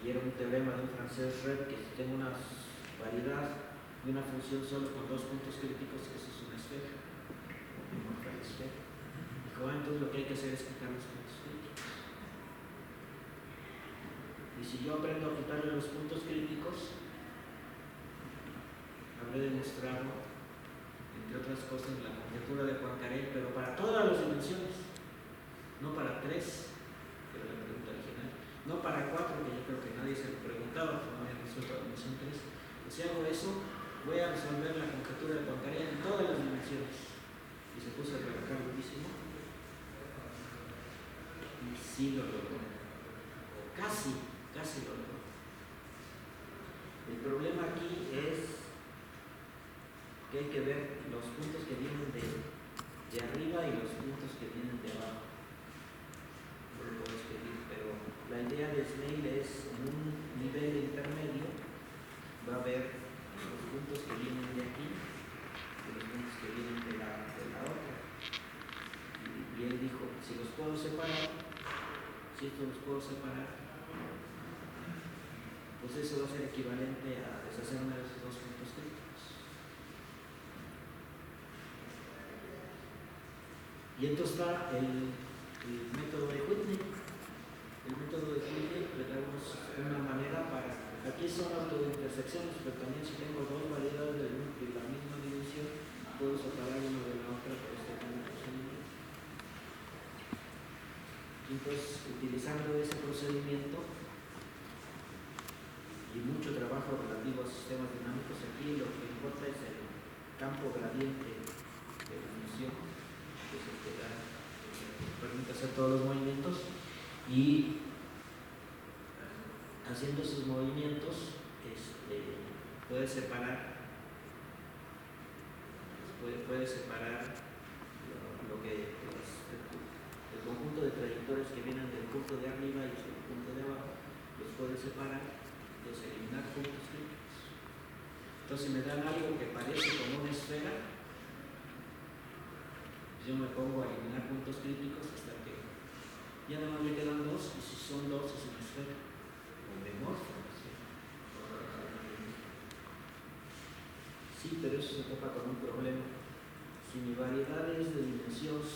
Y era un teorema de un francés Red que si tengo una variedad de una función solo con dos puntos críticos, eso es una esfera, o memorfa la esfera. Dijo, entonces lo que hay que hacer es quitar los puntos críticos. Y si yo aprendo a quitarle los puntos críticos, habré demostrado, entre otras cosas, la conjetura de Poincaré, pero para todas las dimensiones, no para 3, que era la pregunta original, no para 4, que yo creo que nadie se lo preguntaba, porque no había resuelto la dimensión 3. Pues si hago eso, voy a resolver la conjetura de Poincaré en todas las dimensiones. Y se puso a trabajar durísimo, y sí lo logró, o casi lo logró. El problema aquí es que hay que ver los puntos que vienen de arriba y los puntos que vienen de abajo. No lo puedo escribir, pero la idea de Snail es en un nivel intermedio va a haber los puntos que vienen de aquí y los puntos que vienen de la otra. Y él dijo, si los puedo separar, si estos los puedo separar, pues eso va a ser equivalente a deshacerme de esos dos puntos críticos. Y entonces está el método de Whitney. El método de Whitney le damos una manera para... Aquí son autointersecciones, pero también si tengo dos variedades de la misma dimensión, puedo separar una de la otra por este procedimiento. Entonces, utilizando ese procedimiento y mucho trabajo relativo a sistemas dinámicos, aquí lo que importa es el campo gradiente de la función, que es el que permite hacer todos los movimientos, y haciendo esos movimientos puede separar lo que el conjunto de trayectorias que vienen del punto de arriba y del punto de abajo, los puede separar, los eliminar puntos críticos. Entonces, si me dan algo que parece como una esfera, yo me pongo a eliminar puntos críticos hasta que ya nada más me quedan dos, y si son dos es una esfera, o memorfa. Sí, pero eso se topa con un problema. Si mi variedad es de dimensión 5,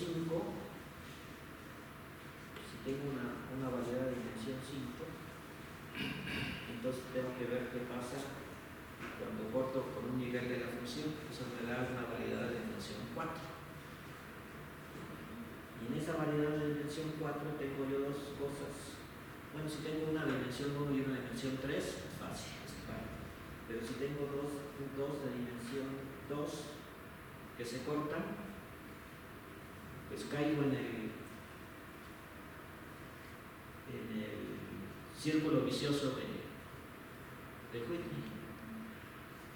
si tengo una variedad de dimensión 5, entonces tengo que ver qué pasa cuando corto con un nivel de la función, eso me da una variedad de dimensión 4. Y en esa variedad de dimensión 4 tengo yo dos cosas. Bueno, si tengo una dimensión 1 y una dimensión 3, es fácil, es claro. Pero si tengo dos de dimensión 2 que se cortan, pues caigo en el círculo vicioso de Whitney.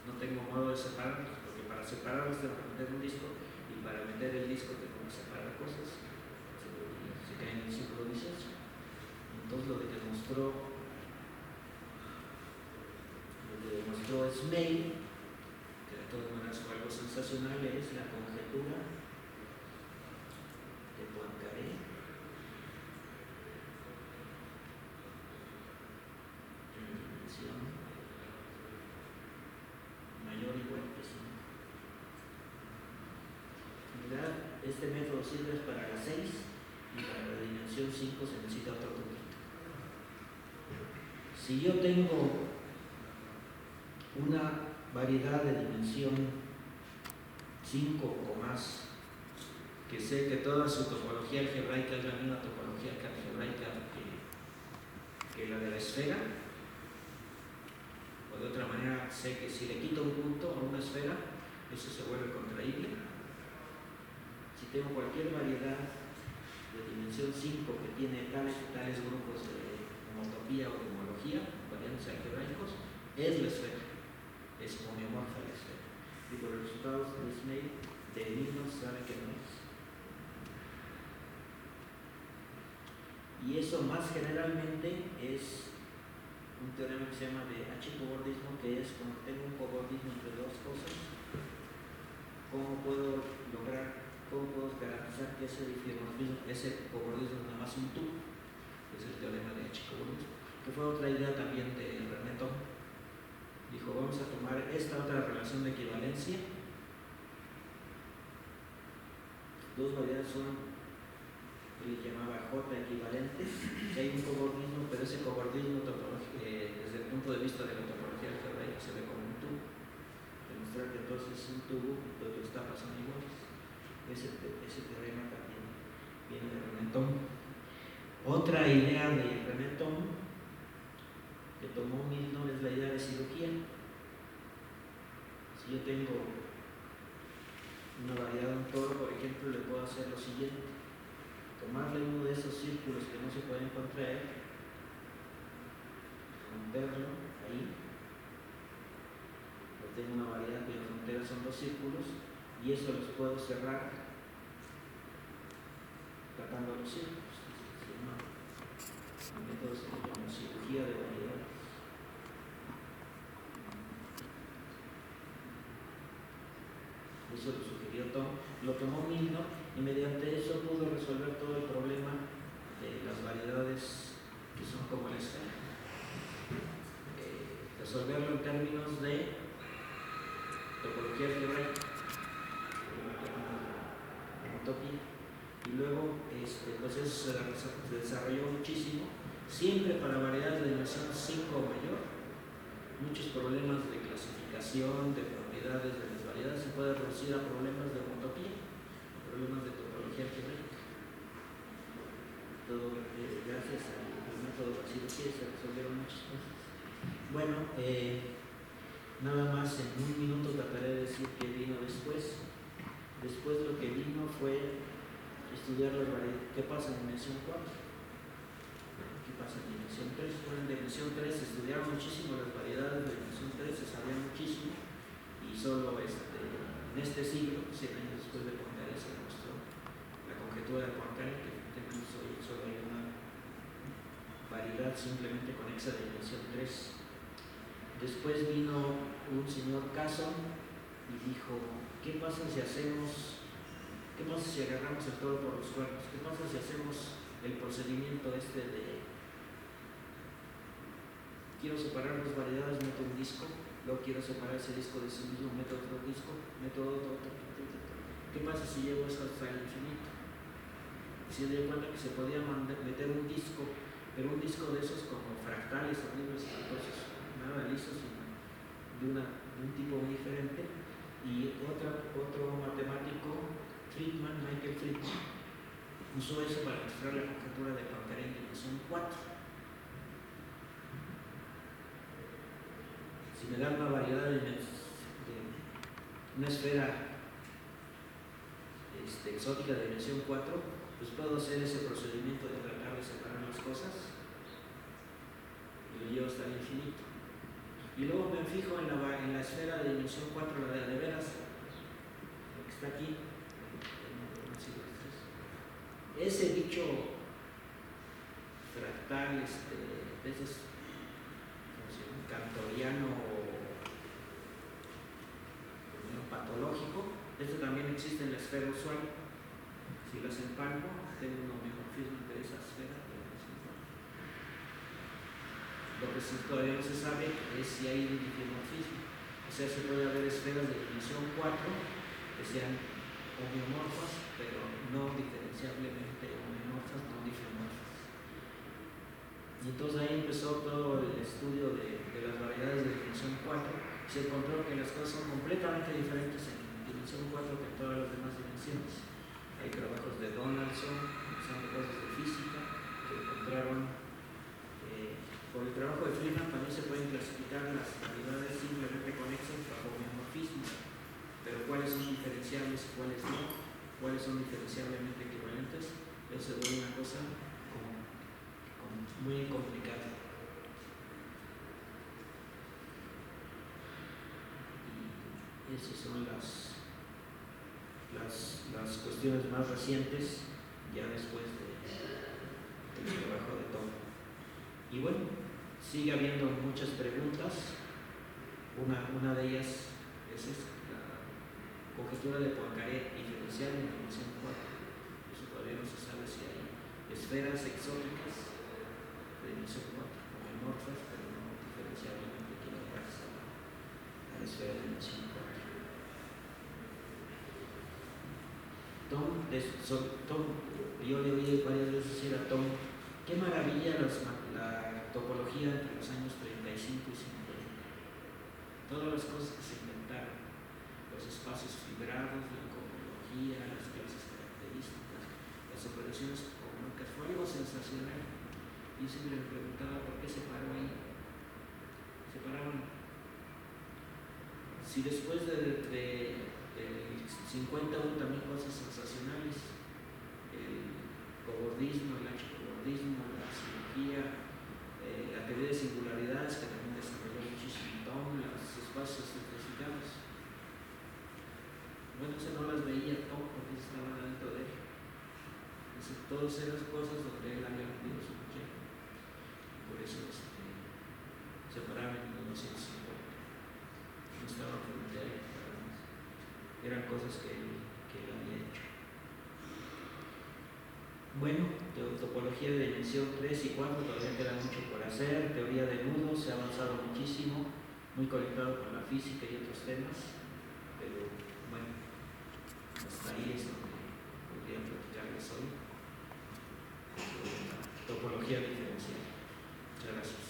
No tengo modo de separarlos, porque para separarlos tengo que meter un disco, y para meter el disco tengo que separar cosas. Se cae en el círculo vicioso. Entonces lo que demostró Snail, que de todas maneras fue algo sensacional, es la conjetura de Poincaré en dimensión mayor o igual que 5. En realidad, este método sirve para las 6, y para la dimensión 5 se necesita otro poquito. Si yo tengo una variedad de dimensión 5 o más, que sé que toda su topología algebraica es la misma topología algebraica que la de la esfera, o de otra manera sé que si le quito un punto a una esfera, eso se vuelve contraíble. Si tengo cualquier variedad de dimensión 5 que tiene tales y tales grupos de homotopía o de homología, variantes algebraicos, es la esfera, es homeomorfa la esfera. Y por los resultados de Snail, de enigmas, sabe que no es. Y eso más generalmente es un teorema que se llama de H-cobordismo, que es cuando tengo un cobordismo entre dos cosas, ¿cómo puedo lograr ¿cómo puedo garantizar que ese dimorfismo, ese cobordismo es nada más un tubo? Es el teorema de H-cobordismo, que fue otra idea también de René Thom. Dijo, vamos a tomar esta otra relación de equivalencia. Dos variedades son, él llamaba J equivalentes, que hay un cobordismo, pero ese cobordismo desde el punto de vista de la topología algebraica se ve como un tubo. Demostrar que entonces un tubo y todo está pasando iguales. Ese teorema también viene de René Thom. Otra idea de René Thom que tomó Milnor es la idea de cirugía. Si yo tengo una variedad de un toro, por ejemplo, le puedo hacer lo siguiente: tomarle uno de esos círculos que no se pueden contraer, romperlo ahí, tengo una variedad cuya frontera son dos círculos, y eso los puedo cerrar tratando los círculos. Se llama un método como cirugía de variedades. Eso lo sugirió Thom, lo tomó Milnor, y mediante eso pudo resolver todo el problema de las variedades que son como la esfera. Resolverlo en términos de topología algebraica, homotopía. Y luego pues eso se desarrolló muchísimo, siempre para variedades de dimensión 5 o mayor. Muchos problemas de clasificación, de propiedades de las variedades se pueden reducir a problemas de homotopía, problemas de topología algebraica. Todo gracias al método de la cirugía se resolvieron muchas cosas. Bueno, nada más en un minuto trataré de decir qué vino después. Después lo que vino fue estudiar las variedades. ¿Qué pasa en dimensión 4? ¿Qué pasa en dimensión 3? Bueno, en dimensión 3 se estudiaron muchísimo las variedades de dimensión 3, se sabía muchísimo, y solo en este siglo, 100 años después de Poincaré, se demostró la conjetura de Poincaré, que incluso solo hay una variedad simplemente conexa de dimensión 3. Después vino un señor Casson y dijo, ¿qué pasa si agarramos el toro por los cuernos? ¿Qué pasa si hacemos el procedimiento de quiero separar dos variedades, meto un disco, luego quiero separar ese disco de sí mismo, meto otro disco, meto otro. ¿Qué pasa si llevo eso hasta el infinito? Y se dio cuenta que se podía meter un disco, pero un disco de esos como fractales, horribles, espantosos, nada liso, sino de un tipo muy diferente. Y otro matemático, Michael Friedman, usó eso para mostrar la conjetura de Poincaré en dimensión 4. Si me dan una variedad de una esfera exótica de dimensión 4, pues puedo hacer ese procedimiento de tratar de separar las cosas y lo llevo hasta el infinito. Y luego me fijo en la esfera de dimensión 4, la de veras, lo que está aquí. Ese bicho fractal, de esos, cantoriano o patológico, este también existe en la esfera usual. Si las empalmo, tengo un homeomorfismo entre esa esfera. Lo que todavía no se sabe es si hay un dimorfismo. O sea, se puede haber esferas de dimensión 4 que sean homeomorfas, pero no diferenciablemente homeomorfas, no difeomorfas. Y entonces ahí empezó todo el estudio de las variedades de dimensión 4. Se encontró que las cosas son completamente diferentes en dimensión 4 que en todas las demás dimensiones. Hay trabajos de Donaldson, que son cosas de física, que encontraron. Por el trabajo de Friedman también se pueden clasificar las variedades simplemente conexas bajo homeomorfismo, pero cuáles son diferenciables y cuáles no, cuáles son diferenciablemente equivalentes, eso se vuelve una cosa muy complicada. Y esas son las cuestiones más recientes, ya después del trabajo de Thom. Y bueno, sigue habiendo muchas preguntas. Una de ellas es esta, conjetura de Poincaré diferencial en la dimensión 4. Eso todavía no se sabe si hay esferas exóticas de dimensión 4 o amorfas, pero no diferenciablemente equivalentes a la esfera de dimensión 4. Yo le oí varias veces decir a Tom, qué maravilla la topología entre los años 35 y 50. Todas las cosas que se inventaron, los espacios fibrados, la cohomología, las clases características, las operaciones cohomológicas, fue algo sensacional. Y siempre me preguntaba por qué se paró ahí. Se pararon. Si después del 50 hubo también cosas sensacionales, el cobordismo, el anchocobordismo, la cirugía, la teoría de singularidades que también desarrolló muchísimo Tom, los espacios simplificados. Bueno, eso no las veía Tom porque estaban dentro de él. Todas esas cosas donde él había metido su cuchillo. Por eso se pararon en 1950. No estaban frente a él. Eran cosas que él había hecho. Bueno, topología de dimensión 3 y 4 todavía queda mucho por hacer. Teoría de nudos se ha avanzado muchísimo, muy conectado con la física y otros temas, pero bueno, hasta ahí es donde podría platicarles hoy sobre la topología diferencial. Muchas gracias.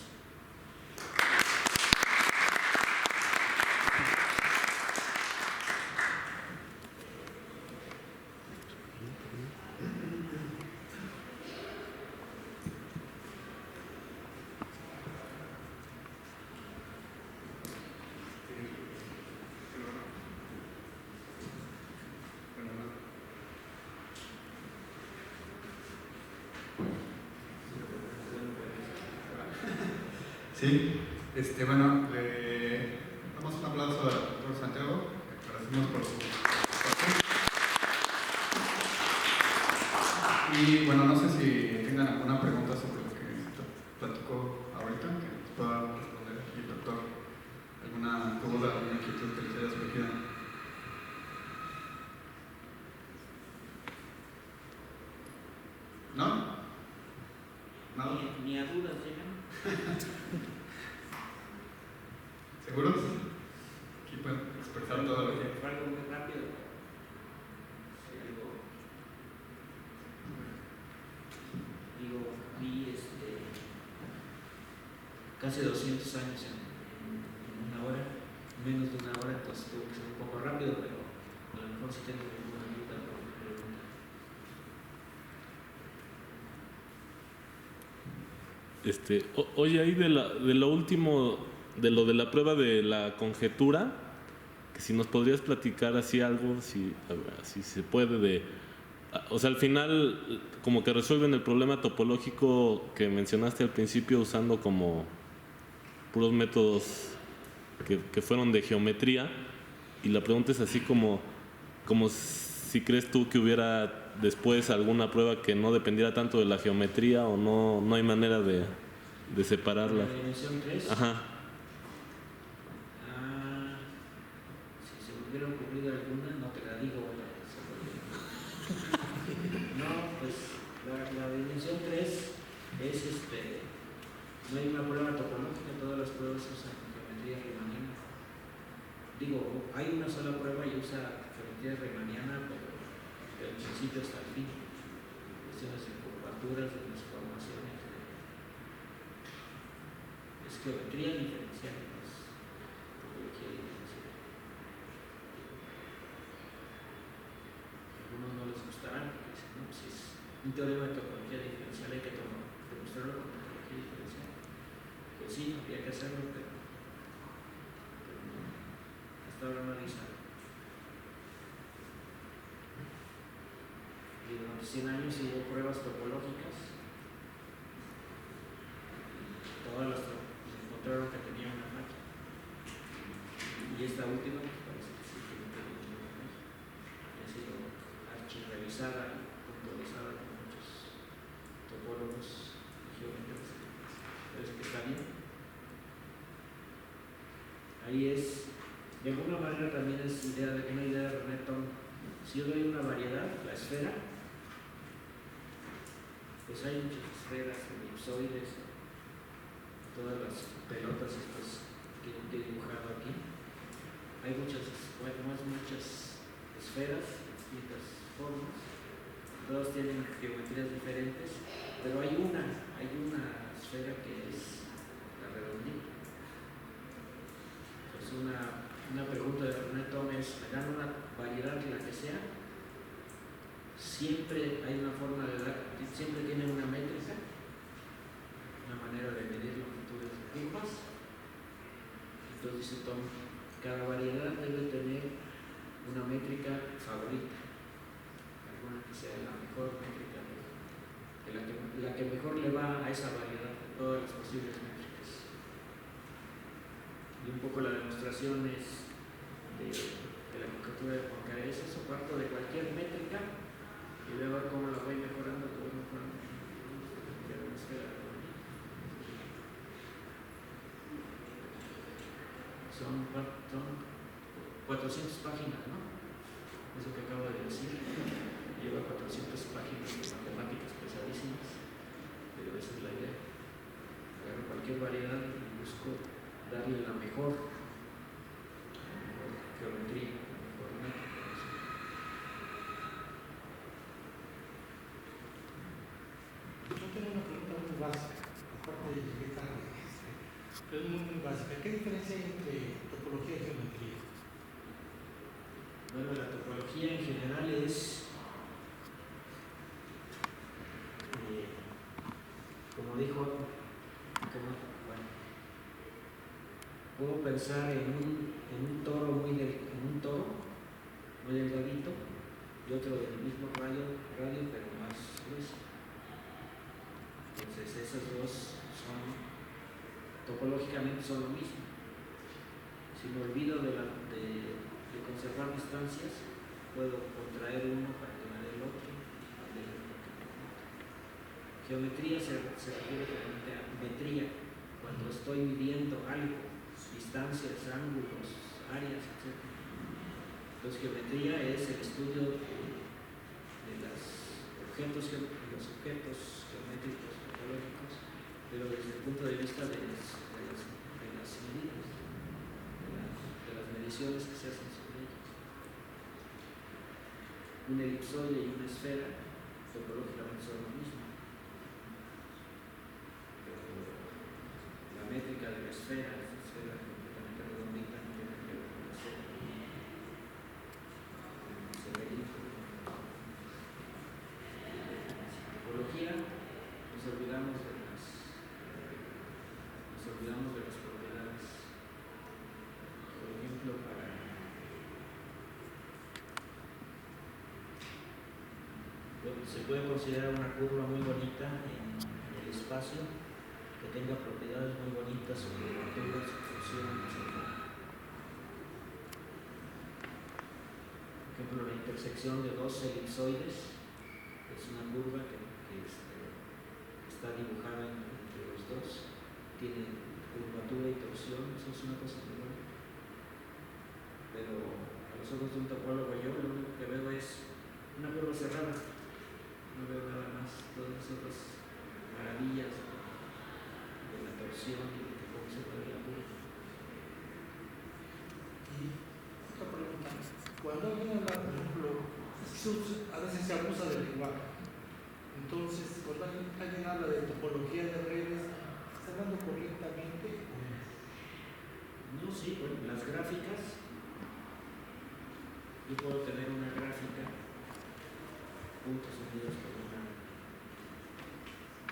Sí, bueno, le damos un aplauso al doctor Santiago, agradecemos por su participación. Y bueno, no sé si tengan alguna pregunta sobre lo que platicó ahorita, que nos pueda responder aquí el doctor. ¿Alguna duda, alguna inquietud que les haya surgido? ¿No? ¿Nada? Ni a dudas llegan. ¿Seguros? Aquí pueden expresar todo lo que... Fue algo muy rápido. Vi casi 200 años en una hora, menos de una hora, entonces tuvo que ser un poco rápido, pero a lo mejor si tengo alguna duda o pregunta. Oye, ahí de lo último, de lo de la prueba de la conjetura, que si nos podrías platicar así algo, si se puede, o sea, al final como que resuelven el problema topológico que mencionaste al principio usando como puros métodos que fueron de geometría, y la pregunta es así como si crees tú que hubiera después alguna prueba que no dependiera tanto de la geometría, o no hay manera de separarla. ¿La dimensión 3? Ajá. Si se me hubiera ocurrido alguna, no te la digo. No, pues la dimensión 3 es no hay una prueba topológica, todas las pruebas usan geometría riemanniana. Digo, hay una sola prueba y usa geometría riemanniana, pero del principio hasta el fin. Cuestiones de curvaturas, de transformaciones. Es geometría diferencial, no es topología diferencial. Algunos no les gustarán porque dicen, no, pues es un teorema de topología diferencial, hay que demostrarlo con topología diferencial. Pues sí, habría que hacerlo, pero no, hasta ahora no hay sabe. Y durante 100 años hubo pruebas topológicas. Todas las encontraron que tenían una falla. Y esta última, pues parece que sí tiene una falla. Ha sido archirrevisada y puntualizada con muchos topólogos y geómetras. Parece que está bien. Ahí es De alguna manera también es una idea de René Thom. Si yo doy una variedad, la esfera, pues hay muchas esferas, elipsoides, todas las pelotas estas que he dibujado aquí. Hay muchas esferas, distintas formas, todas tienen geometrías diferentes, pero hay una esfera que es la redondita. Es una pregunta de René Thom es, me dan una variedad, la que sea, siempre hay una forma de dar, siempre tiene una métrica, una manera de medir longitudes de ritmos. Entonces dice Thom, cada variedad debe tener una métrica favorita, alguna que sea la mejor métrica, la que mejor le va a esa variedad de todas las posibles métricas. Y un poco la demostración es de la conjetura de Poincaré es eso, parto de cualquier métrica y veo a ver cómo la voy mejorando, Son 400 páginas, ¿no? Eso que acabo de decir. Lleva 400 páginas de matemáticas pesadísimas, pero esa es la idea. Agarro cualquier variedad y busco darle la mejor geometría, la mejor métrica. Yo tengo una pregunta muy básica, aparte de llegué tarde, pero es muy básica. ¿Qué diferencia hay entre topología y geometría? Bueno, la topología en general es, como dijo, puedo pensar en un toro muy delgadito y otro del mismo radio pero más grueso. Entonces esos dos topológicamente son lo mismo. Si me olvido de conservar distancias, puedo contraer uno para que me dé el otro. Geometría se refiere realmente a metría, cuando estoy midiendo algo, distancias, ángulos, áreas, etc. Entonces geometría es el estudio de los objetos geométricos, topológicos, pero desde el punto de vista de las medidas, de las mediciones que se hacen sobre ellos. Un elipsoide y una esfera topológicamente son lo mismo. La métrica de la esfera completamente redondita, no tiene que ver con la esfera. Topología, nos olvidamos de las propiedades. Por ejemplo, se puede considerar una curva muy bonita en el espacio, que tenga propiedades muy bonitas sobre alturas, funciones, etc. Por ejemplo, la intersección de dos elipsoides es una curva que está dibujada entre los dos, tiene curvatura y torsión, eso es una cosa muy buena. Pero a los ojos de un topólogo yo lo único que veo es una curva cerrada, no veo nada más, todas las otras maravillas de la torsión y de cómo se puede la curva. Y otra pregunta, cuando alguien habla, por ejemplo, a veces se abusa del lenguaje. Entonces, cuando alguien habla de topología de redes, ¿está hablando correctamente o no? No, sí, bueno, las gráficas, yo puedo tener una gráfica, puntos unidos por una.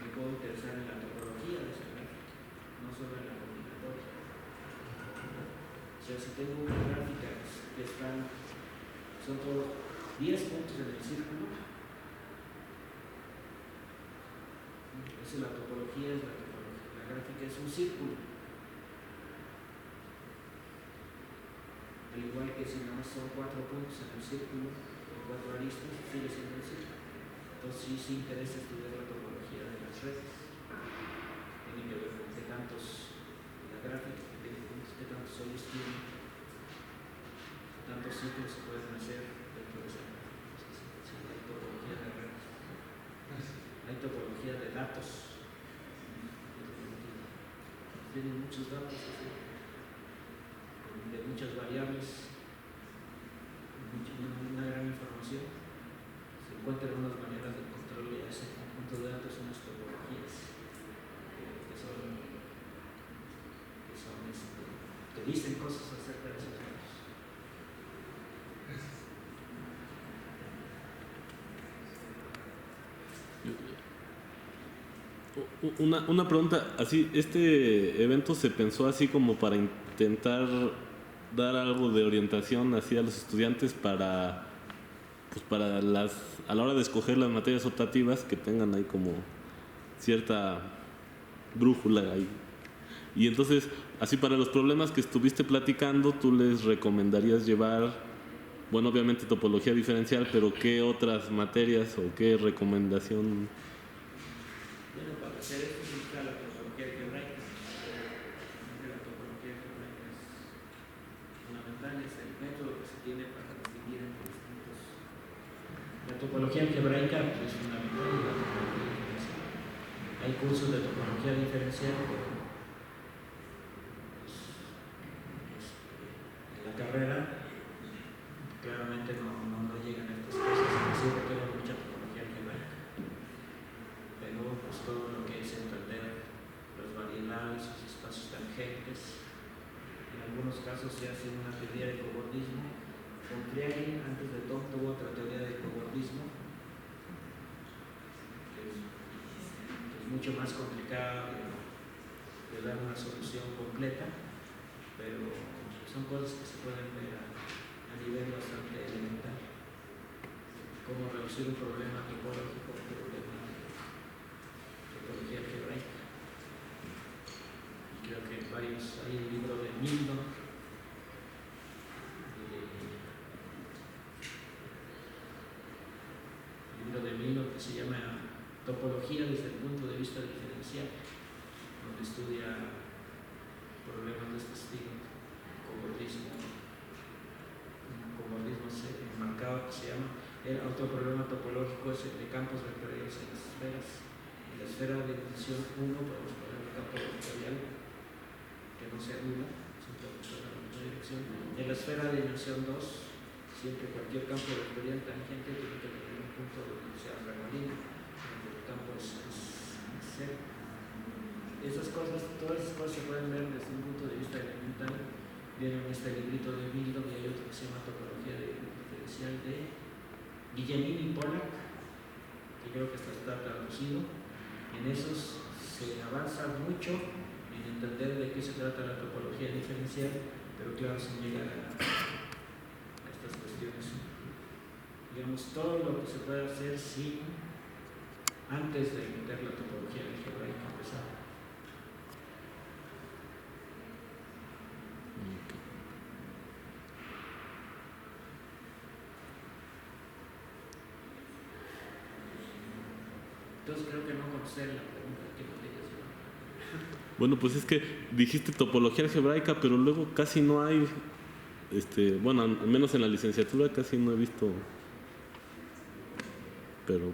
Me puedo interesar en la topología de esa gráfica, no solo en la combinatoria. O sea, si tengo una gráfica que son todos 10 puntos en el círculo, esa es la topología, la gráfica es un círculo. Al igual que si nada más son 4 puntos en el círculo, o 4 aristas, sigue siendo el círculo. Entonces sí interesa estudiar la topología de las redes. Tiene que ver con qué tantos, la gráfica, qué tantos hoyos tiene. otros ciclos se pueden hacer dentro de esa. Sí, hay topología de redes. Hay topología de datos. Tienen muchos datos, de muchas variables, una gran información. Se encuentran unas maneras de control de ese conjunto de datos, unas topologías que dicen cosas acerca de esos datos. Una pregunta, así, este evento se pensó así como para intentar dar algo de orientación así a los estudiantes para, pues para a la hora de escoger las materias optativas que tengan ahí como cierta brújula ahí. Y entonces, así para los problemas que estuviste platicando, tú les recomendarías llevar, bueno, obviamente topología diferencial, pero ¿qué otras materias o qué recomendación? Bueno, para hacer esto se usa la topología algebraica. La topología algebraica es fundamental, es el método que se tiene para distinguir entre distintos. La topología algebraica es fundamental y la topología diferencial. Hay cursos de topología diferencial, pero en la carrera claramente no llegan a estas cosas, así que tengo mucha topología algebraica. Pero pues todo lo que es entender los variedades, los espacios tangentes. En algunos casos se hace una teoría de cobordismo. Con Kriagin, antes de todo, tuvo otra teoría de cobordismo, que es mucho más complicada de dar una solución completa, pero son cosas que se pueden ver a nivel bastante elemental. Cómo reducir un problema topológico a un problema topología algebraica. Creo que hay el libro de Milton, que se llama Topología desde el punto de vista diferencial, donde estudia problemas de este estilo, cobordismo enmarcado, que se llama otro problema topológico, es el de campos vectoriales en las esferas. En la esfera de dimensión 1 podemos poner un campo vectorial que no sea nula, simplemente en la misma dirección. En la esfera de dimensión 2, siempre cualquier campo vectorial tangente tiene que tener un punto donde sea remalino, donde el campo es cero. Todas esas cosas se pueden ver desde un punto de vista elemental. Vieron este librito de Milton y hay otro que se llama Topología diferencial de Guillemin y Pollack, que creo que está traducido. En esos se avanza mucho en entender de qué se trata la topología diferencial, pero claro, sin llegar a estas cuestiones. Digamos, todo lo que se puede hacer antes de meter la topología algebraica empezar. Entonces creo que no contesté la pregunta que me digas. Bueno, pues es que dijiste topología algebraica, pero luego casi no hay, bueno, al menos en la licenciatura casi no he visto, pero...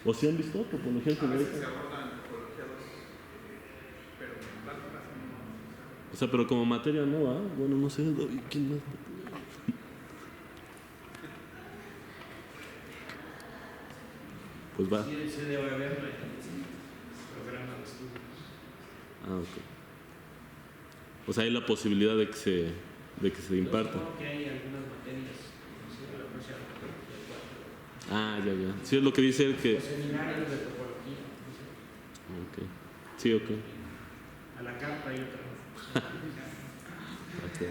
¿O sí han visto topología algebraica? Se abordan topología 2, pero en clase no. O sea, pero como materia no, ¿ah? Bueno, no sé, ¿quién más? Pues va. Sí, se debe haber programa de estudios. Ah, ok. O sea, hay la posibilidad de que se imparta. Supongo que hay algunas materias, no sé, la próxima topología 4. Ah, ya. Sí, es lo que dice él que... Los seminarios de topología, no sé. Ok. Sí, ok. A la carta hay otra. Ok.